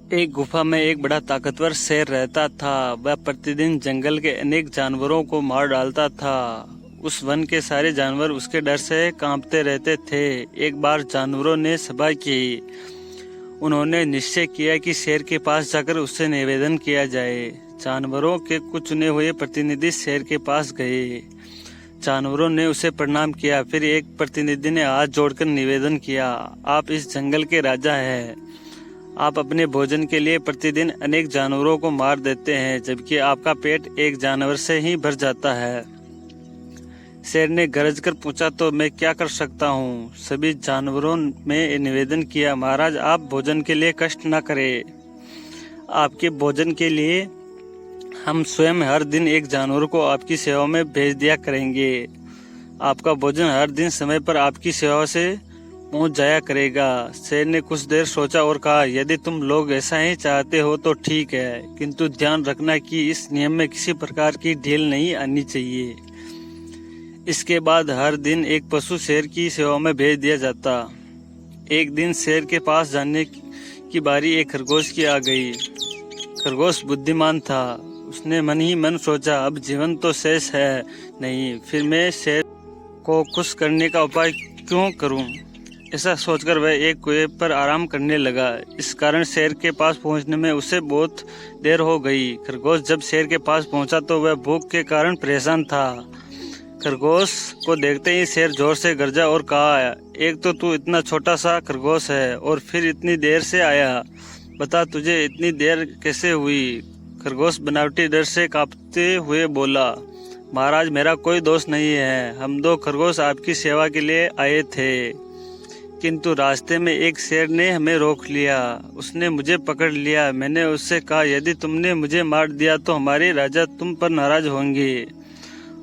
एक गुफा में एक बड़ा ताकतवर शेर रहता था। वह प्रतिदिन जंगल के अनेक जानवरों को मार डालता था। उस वन के सारे जानवर उसके डर से कांपते रहते थे। एक बार जानवरों ने सभा की। उन्होंने निश्चय किया कि शेर के पास जाकर उससे निवेदन किया जाए। जानवरों के कुछ चुने हुए प्रतिनिधि शेर के पास गए। जानवरों ने उसे प्रणाम किया। फिर एक प्रतिनिधि ने हाथ जोड़कर निवेदन किया, आप इस जंगल के राजा हैं। आप अपने भोजन के लिए प्रतिदिन अनेक जानवरों को मार देते हैं, जबकि आपका पेट एक जानवर से ही भर जाता है। शेर ने गरज कर पूछा, तो मैं क्या कर सकता हूँ? सभी जानवरों ने निवेदन किया, महाराज आप भोजन के लिए कष्ट न करें। आपके भोजन के लिए हम स्वयं हर दिन एक जानवर को आपकी सेवा में भेज दिया करेंगे। आपका भोजन हर दिन समय पर आपकी सेवा से पहुंच जाया करेगा। शेर ने कुछ देर सोचा और कहा, यदि तुम लोग ऐसा ही चाहते हो तो ठीक है, किंतु ध्यान रखना कि इस नियम में किसी प्रकार की ढील नहीं आनी चाहिए। इसके बाद हर दिन एक पशु शेर की सेवा में भेज दिया जाता। एक दिन शेर के पास जाने की बारी एक खरगोश की आ गई। खरगोश बुद्धिमान था। उसने मन ही मन सोचा, अब जीवन तो शेष है नहीं, फिर मैं शेर को खुश करने का उपाय क्यों करूं? ऐसा सोचकर वह एक कुएं पर आराम करने लगा। इस कारण शेर के पास पहुंचने में उसे बहुत देर हो गई। खरगोश जब शेर के पास पहुंचा तो वह भूख के कारण परेशान था। खरगोश को देखते ही शेर जोर से गरजा और कहा, एक तो तू इतना छोटा सा खरगोश है और फिर इतनी देर से आया, बता तुझे इतनी देर कैसे हुई? खरगोश बनावटी डर से कांपते हुए बोला, महाराज मेरा कोई दोष नहीं है, हम दो खरगोश आपकी सेवा के लिए आए थे, किंतु रास्ते में एक शेर ने हमें रोक लिया। उसने मुझे पकड़ लिया। मैंने उससे कहा, यदि तुमने मुझे मार दिया तो हमारे राजा तुम पर नाराज होंगे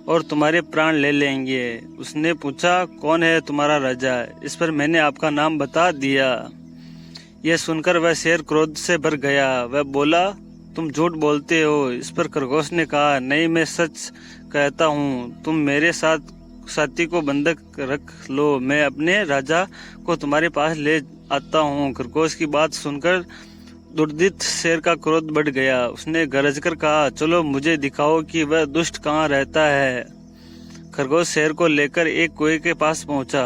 और तुम्हारे प्राण ले लेंगे। उसने पूछा, कौन है तुम्हारा राजा? इस पर मैंने आपका नाम बता दिया। यह सुनकर वह शेर क्रोध से भर गया। वह बोला, तुम झूठ बोलते हो। इस पर खरगोश ने कहा, नहीं मैं सच कहता हूँ, तुम मेरे साथी को बंधक रख लो, मैं अपने राजा को तुम्हारे पास ले आता हूँ। खरगोश की बात सुनकर दुर्दित शेर का क्रोध बढ़ गया। उसने गरजकर कहा, चलो मुझे दिखाओ कि वह दुष्ट कहाँ रहता है। खरगोश शेर को लेकर एक कुएं के पास पहुंचा।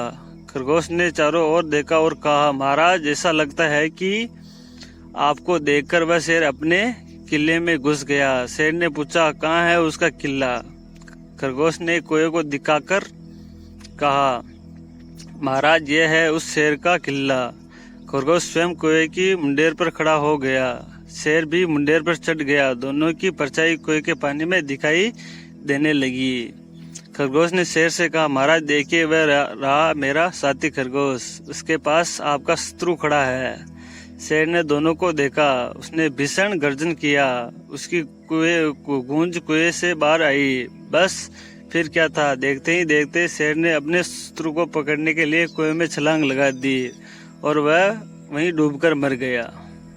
खरगोश ने चारों ओर देखा और कहा, महाराज ऐसा लगता है कि आपको देखकर वह शेर अपने किले में घुस गया। शेर ने पूछा, कहाँ है उसका किला? खरगोश ने कुएं को दिखाकर कहा, महाराज यह है उस शेर का किला। खरगोश स्वयं कुएं की मुंडेर पर खड़ा हो गया। शेर भी मुंडेर पर चढ़ गया। दोनों की परछाई कुएं के पानी में दिखाई देने लगी। खरगोश ने शेर से कहा, महाराज देखिए वह रहा मेरा साथी खरगोश, उसके पास आपका शत्रु खड़ा है। शेर ने दोनों को देखा। उसने भीषण गर्जन किया। उसकी गूंज कुएं से बाहर आई। बस फिर क्या था, देखते ही देखते शेर ने अपने शत्रु को पकड़ने के लिए कुएं में छलांग लगा दी और वह वहीं डूबकर मर गया।